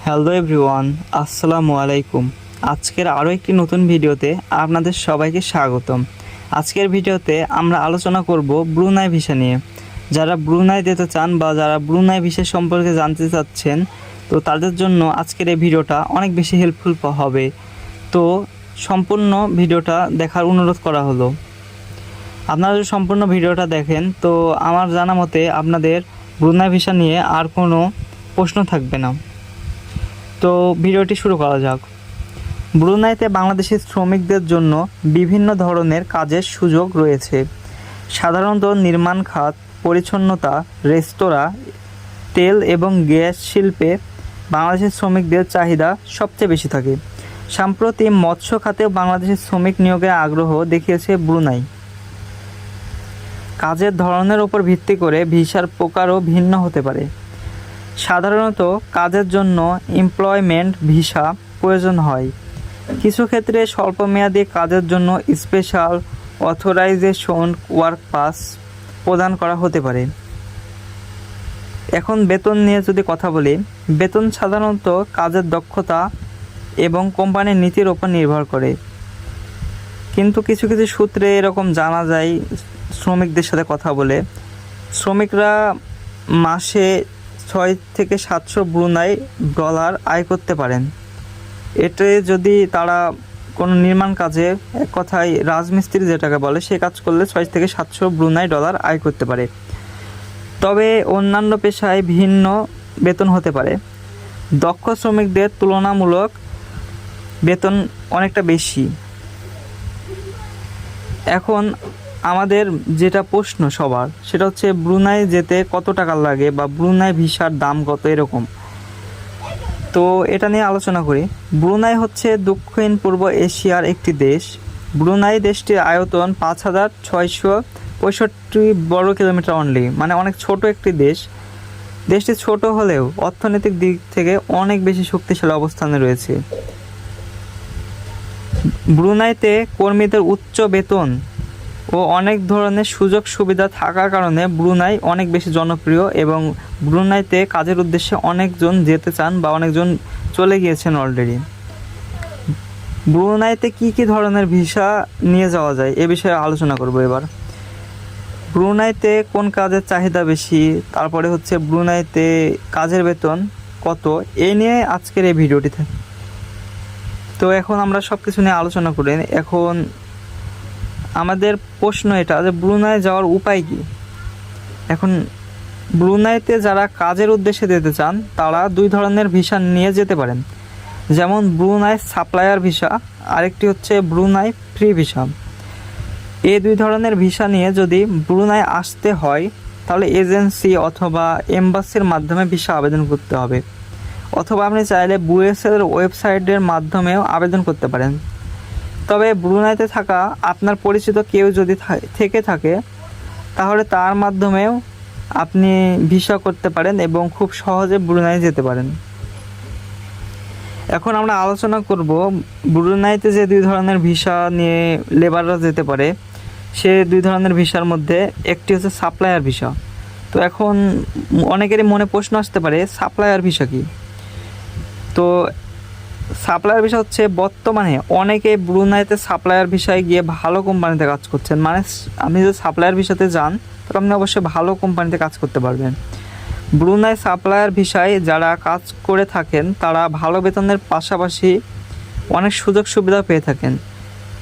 Hello everyone, আসসালামু আলাইকুম। আজকের আরও একটি নতুন ভিডিওতে আপনাদের সবাইকে স্বাগতম। আজকের ভিডিওতে আমরা আলোচনা করব ব্রুনাই ভিসা নিয়ে। যারা ব্রুনাই যেতে চান বা যারা ব্রুনাই ভিসা সম্পর্কে জানতে চাচ্ছেন, তো তাদের জন্য আজকের এই ভিডিওটা অনেক বেশি হেল্পফুল হবে। তো সম্পূর্ণ ভিডিওটা দেখার অনুরোধ করা হলো। আপনারা যদি সম্পূর্ণ ভিডিওটা দেখেন, তো আমার জানা মতে আপনাদের ব্রুনাই ভিসা নিয়ে আর কোনো প্রশ্ন থাকবে না। তো ভিডিওটি শুরু করা যাক। ব্রুনাইতে বাংলাদেশি শ্রমিকদের জন্য বিভিন্ন ধরনের কাজের সুযোগ রয়েছে। সাধারণত নির্মাণ খাত, পরিচ্ছন্নতা, রেস্তোরাঁ, তেল এবং গ্যাস শিল্পে বাংলাদেশি শ্রমিকদের চাহিদা সবচেয়ে বেশি থাকে। সম্প্রতি মৎস্য খাতেও বাংলাদেশি শ্রমিক নিয়োগের আগ্রহ দেখিয়েছে ব্রুনাই। কাজের ধরনের উপর ভিত্তি করে ভিসার প্রকারও ভিন্ন হতে পারে। সাধারণত কাজের জন্য এমপ্লয়মেন্ট ভিসা প্রয়োজন হয়। কিছু ক্ষেত্রে স্বল্পমেয়াদী কাজের জন্য স্পেশাল অথরাইজেশন ওয়ার্ক পাস প্রদান করা হতে পারে। এখন বেতন নিয়ে যদি কথা বলি, বেতন সাধারণত কাজের দক্ষতা এবং কোম্পানির নীতির ওপর নির্ভর করে। কিন্তু কিছু কিছু সূত্রে এরকম জানা যায়, শ্রমিকদের সাথে কথা বলে, শ্রমিকরা মাসে 6 থেকে 700 ব্রুনাই ডলার আয় করতে পারেন। এতে যদি তারা কোনো নির্মাণ কাজে, এক কথায় রাজমিস্ত্রি যেটাকে বলে, সে কাজ করলে 6 থেকে 700 ব্রুনাই ডলার আয় করতে পারে। তবে অন্যান্য পেশায় ভিন্ন বেতন হতে পারে। দক্ষ শ্রমিকদের তুলনামূলক বেতন অনেকটা বেশি। এখন আমাদের যেটা প্রশ্ন সবার, সেটা হচ্ছে ব্রুনাই যেতে কত টাকা লাগে বা ব্রুনাই ভিসার দাম কত, এরকম। তো এটা নিয়ে আলোচনা করি। ব্রুনাই হচ্ছে দক্ষিণ পূর্ব এশিয়ার একটি দেশ। ব্রুনাই দেশটির আয়তন 5665 বর্গ কিলোমিটার অনলি, মানে অনেক ছোট একটি দেশ। দেশটি ছোট হলেও অর্থনৈতিক দিক থেকে অনেক বেশি শক্তিশালী অবস্থানে রয়েছে। ব্রুনাইতে কর্মীদের উচ্চ বেতন ও অনেক ধরনের সুযোগ সুবিধা থাকার কারণে ব্রুনাই অনেক বেশি জনপ্রিয় এবং ব্রুনাইতে কাজের উদ্দেশ্যে অনেকজন যেতে চান বা অনেকজন চলে গিয়েছেন অলরেডি। ব্রুনাইতে কি কি ধরনের ভিসা নিয়ে যাওয়া যায় এ বিষয়ে আলোচনা করব এবার। ব্রুনাইতে কোন কাজের চাহিদা বেশি, তারপরে হচ্ছে ব্রুনাইতে কাজের বেতন কত, এই নিয়ে আজকের এই ভিডিওটি থাকে। তো এখন আমরা সব কিছু নিয়ে আলোচনা করি। এখন আমাদের প্রশ্ন এটা যে ব্রুনাই যাওয়ার উপায় কি। এখন ব্রুনাইতে যারা কাজের উদ্দেশ্যে যেতে চান, তারা 2 ধরনের ভিসা নিয়ে যেতে পারেন। যেমন ব্রুনাই সাপ্লায়ার ভিসা, আরেকটি হচ্ছে ব্রুনাই ফ্রি ভিসা। এই 2 ধরনের ভিসা নিয়ে যদি ব্রুনাই আসতে হয়, তাহলে এজেন্সি অথবা এম্বাসির মাধ্যমে ভিসা আবেদন করতে হবে, অথবা আপনি চাইলে বুয়েসের ওয়েবসাইটের মাধ্যমেও আবেদন করতে পারেন। তবে ব্রুনাইতে থাকা আপনার পরিচিত কেউ যদি থেকে থাকে, তাহলে তার মাধ্যমেও আপনি ভিসা করতে পারেন এবং খুব সহজে ব্রুনাই যেতে পারেন। এখন আমরা আলোচনা করব ব্রুনাইতে যে 2 ধরনের ভিসা নিয়ে লেবাররা যেতে পারে, সে 2 ধরনের ভিসার মধ্যে একটি হচ্ছে সাপ্লায়ার ভিসা। তো এখন অনেকেরই মনে প্রশ্ন আসতে পারে, সাপ্লায়ার ভিসা কি। তো সাপ্লায়ার ভিসা হচ্ছে, বর্তমানে অনেকে ব্রুনাইতে সাপ্লায়ার ভিসায় গিয়ে ভালো কোম্পানিতে কাজ করছেন। মানে আপনি যদি সাপ্লায়ার ভিসাতে যান, তবে আপনি অবশ্যই ভালো কোম্পানিতে কাজ করতে পারবেন। ব্রুনাই সাপ্লায়ার ভিসায় যারা কাজ করে থাকেন, তারা ভালো বেতনের পাশাপাশি অনেক সুযোগ সুবিধা পেয়ে থাকেন।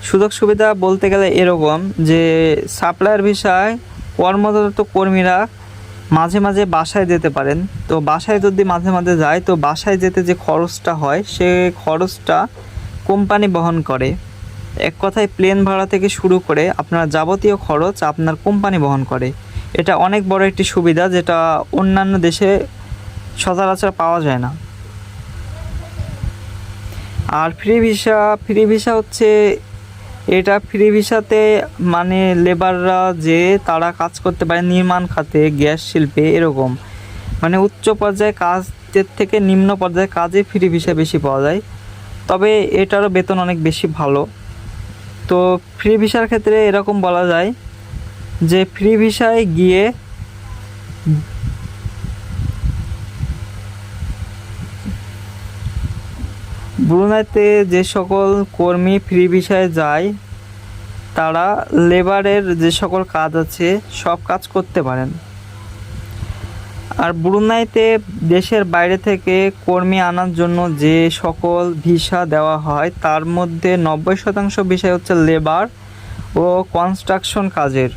সুযোগ সুবিধা বলতে গেলে এরকম যে, সাপ্লায়ার ভিসায় কর্মরত কর্মীরা মাঝে মাঝে বাসায় যেতে পারেন। তো বাসায় যদি মাঝে মাঝে যায়, তো বাসায় যেতে যে খরচটা হয়, সে খরচটা কোম্পানি বহন করে। এক কথায় প্লেন ভাড়া থেকে শুরু করে আপনার যাবতীয় খরচ আপনার কোম্পানি বহন করে। এটা অনেক বড় একটি সুবিধা, যেটা অন্যান্য দেশে সচরাচর পাওয়া যায় না। আর ফ্রি ভিসা হচ্ছে, এটা ফ্রি ভিসাতে মানে লেবাররা যে তারা কাজ করতে পারে নির্মাণ খাতে, গ্যাস শিল্পে, এরকম মানে উচ্চ পর্যায়ে কাজের থেকে নিম্ন পর্যায়ে কাজে ফ্রি ভিসা বেশি পাওয়া যায়। তবে এটারও বেতন অনেক বেশি ভালো। তো ফ্রি ভিসার ক্ষেত্রে এরকম বলা যায় যে, ফ্রি ভিসায় গিয়ে ব্রুনাইতে যে সকল কর্মী ফ্রি ভিসায় যায় তারা লেবারের যে সকল কাজ আছে সব কাজ করতে পারেন। আর ব্রুনাইতে দেশের বাইরে থেকে কর্মী আনার জন্য যে সকল ভিসা দেওয়া হয় তার মধ্যে 90% ভিসাই হচ্ছে লেবার ও কনস্ট্রাকশন কাজের।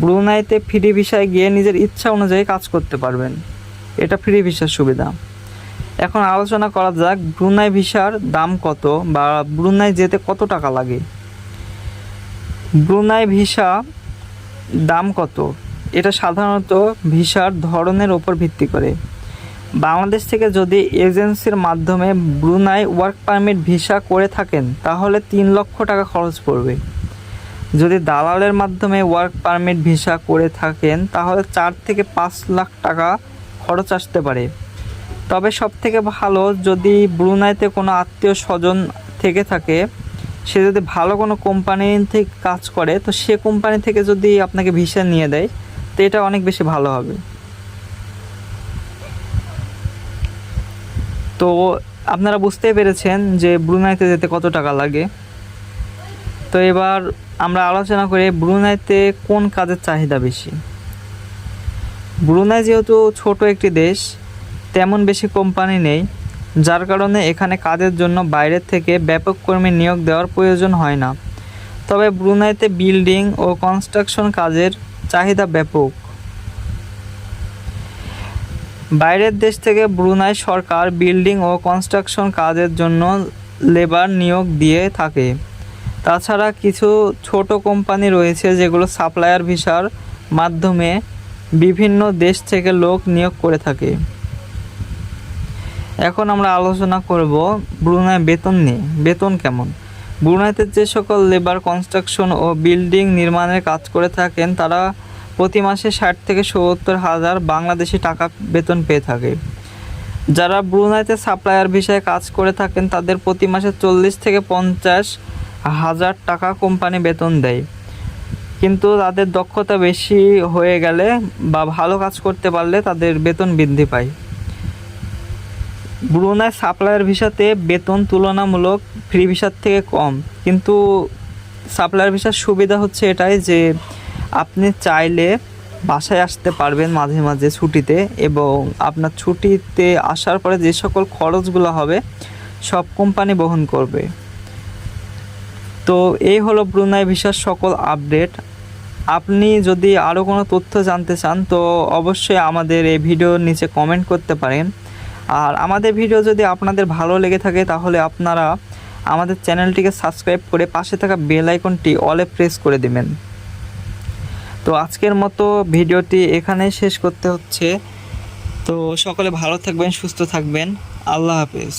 ব্রুনাইতে ফ্রি ভিসায় গিয়ে নিজের ইচ্ছা অনুযায়ী কাজ করতে পারবেন, এটা ফ্রি ভিসার সুবিধা। এখন আলোচনা করা যাক ব্রুনাই ভিসার দাম কত বা ব্রুনাই যেতে কত টাকা লাগে। ব্রুনাই ভিসা দাম কত, এটা সাধারণত ভিসার ধরনের ওপর ভিত্তি করে। বাংলাদেশ থেকে যদি এজেন্সির মাধ্যমে ব্রুনাই ওয়ার্ক পারমিট ভিসা করে থাকেন তাহলে 3 লক্ষ টাকা খরচ পড়বে। যদি দালালের মাধ্যমে ওয়ার্ক পারমিট ভিসা করে থাকেন তাহলে 4 থেকে 5 লাখ টাকা খরচ আসতে পারে। তবে সবথেকে ভালো যদি ব্রুনাইতে কোনো আত্মীয় স্বজন থেকে থাকে, সে যদি ভালো কোনো কোম্পানি থেকে কাজ করে তো সে কোম্পানি থেকে যদি আপনাকে ভিসা নিয়ে দেয় তো এটা অনেক বেশি ভালো হবে। তো আপনারা বুঝতেই পেরেছেন যে ব্রুনাইতে যেতে কত টাকা লাগে। তো এবার আমরা আলোচনা করি ব্রুনাইতে কোন কাজের চাহিদা বেশি। ব্রুনাই যেহেতু ছোট একটি দেশ, তেমন বেশি কোম্পানি নেই, যার কারণে এখানে কাজের জন্য বাইরের থেকে ব্যাপক কর্মী নিয়োগ দেওয়ার প্রয়োজন হয় না। তবে ব্রুনাইতে বিল্ডিং ও কনস্ট্রাকশন কাজের চাহিদা ব্যাপক। বাইরের দেশ থেকে ব্রুনাই সরকার বিল্ডিং ও কনস্ট্রাকশন কাজের জন্য লেবার নিয়োগ দিয়ে থাকে। তাছাড়া কিছু ছোট কোম্পানি রয়েছে যেগুলো সাপ্লায়ার ভিসার মাধ্যমে বিভিন্ন দেশ থেকে লোক নিয়োগ করে থাকে। এখন আমরা আলোচনা করব ব্রুনাই বেতন নিয়ে। বেতন কেমন? ব্রুনাইতে যে সকল লেবার কনস্ট্রাকশন ও বিল্ডিং নির্মাণের কাজ করে থাকেন তারা প্রতি মাসে 60 থেকে 70 হাজার বাংলাদেশি টাকা বেতন পেয়ে থাকে। যারা ব্রুনাইতে সাপ্লায়ার ভিসায় কাজ করে থাকেন তাদের প্রতি মাসে 40 থেকে 50 হাজার টাকা কোম্পানি বেতন দেয়, কিন্তু তাদের দক্ষতা বেশি হয়ে গেলে বা ভালো কাজ করতে পারলে তাদের বেতন বৃদ্ধি পায়। ব্রুনাই সাপ্লায়ার ভিসাতে বেতন তুলনামূলক ফ্রি ভিসার থেকে কম, কিন্তু সাপ্লায়ার ভিসার সুবিধা হচ্ছে এটাই যে আপনি চাইলে বাসায় আসতে পারবেন মাঝে মাঝে ছুটিতে, এবং আপনার ছুটিতে আসার পরে যে সকল খরচগুলো হবে সব কোম্পানি বহন করবে। তো এই হলো ব্রুনাই ভিসার সকল আপডেট। আপনি যদি আরও কোনো তথ্য জানতে চান তো অবশ্যই আমাদের এই ভিডিওর নিচে কমেন্ট করতে পারেন। আর আমাদের ভিডিও যদি আপনাদের ভালো লেগে থাকে তাহলে আপনারা আমাদের চ্যানেলটিকে সাবস্ক্রাইব করে পাশে থাকা বেল আইকনটি অলে প্রেস করে দিবেন। তো আজকের মতো ভিডিওটি এখানেই শেষ করতে হচ্ছে। তো সকলে ভালো থাকবেন, সুস্থ থাকবেন। আল্লাহ হাফেজ।